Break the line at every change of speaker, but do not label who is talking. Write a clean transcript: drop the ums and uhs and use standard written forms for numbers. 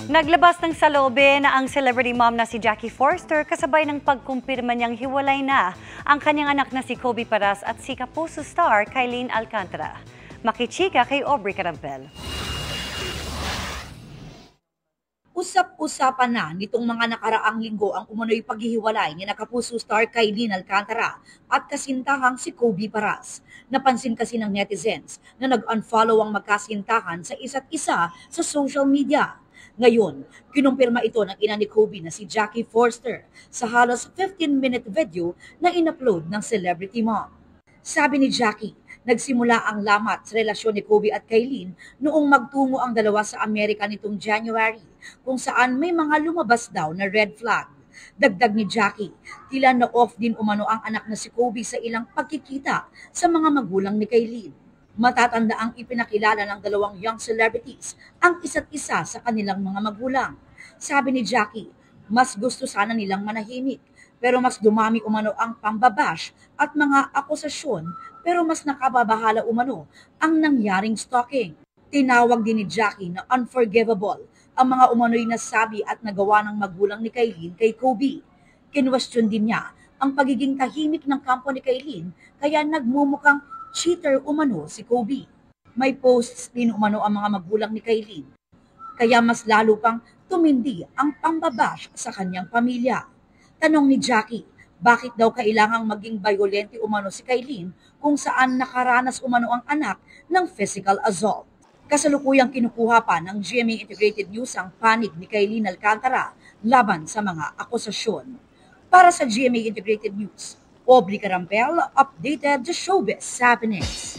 Naglabas ng saloobin na ang celebrity mom na si Jackie Forster kasabay ng pagkumpirma niyang hiwalay na ang kanyang anak na si Kobe Paras at si Kapuso star Kylene Alcantara. Makichika kay Aubrey Carampel.
Usap-usapan na nitong mga nakaraang linggo ang umano'y paghihiwalay ni Kapuso star Kylene Alcantara at kasintahang si Kobe Paras. Napansin kasi ng netizens na nag-unfollow ang magkasintahan sa isa't isa sa social media. Ngayon, kinumpirma ito ng ina ni Kobe na si Jackie Forster sa halos 15-minute video na in-upload ng celebrity mom. Sabi ni Jackie, nagsimula ang lamat sa relasyon ni Kobe at Kylene noong magtungo ang dalawa sa Amerika nitong January, kung saan may mga lumabas daw na red flag. Dagdag ni Jackie, tila na-off din umano ang anak na si Kobe sa ilang pagkikita sa mga magulang ni Kylene. Matatanda ang ipinakilala ng dalawang young celebrities ang isa't isa sa kanilang mga magulang. Sabi ni Jackie, mas gusto sana nilang manahimik, pero mas dumami umano ang pambabash at mga akusasyon, pero mas nakababahala umano ang nangyaring stalking. Tinawag din ni Jackie na unforgivable ang mga umano'y nasabi at nagawa ng magulang ni Kylene kay Kobe. Kinwestiyon din niya ang pagiging tahimik ng kampo ni Kylene kaya nagmumukhang cheater umano si Kobe. May posts din umano ang mga magulang ni Kylene, kaya mas lalo pang tumindi ang pambabash sa kanyang pamilya. Tanong ni Jackie, bakit daw kailangang maging violente umano si Kylene kung saan nakaranas umano ang anak ng physical assault? Kasalukuyang kinukuha pa ng GMA Integrated News ang panig ni Kylene Alcantara laban sa mga akusasyon. Para sa GMA Integrated News, Aubrey Carampel, updated the showbiz happenings.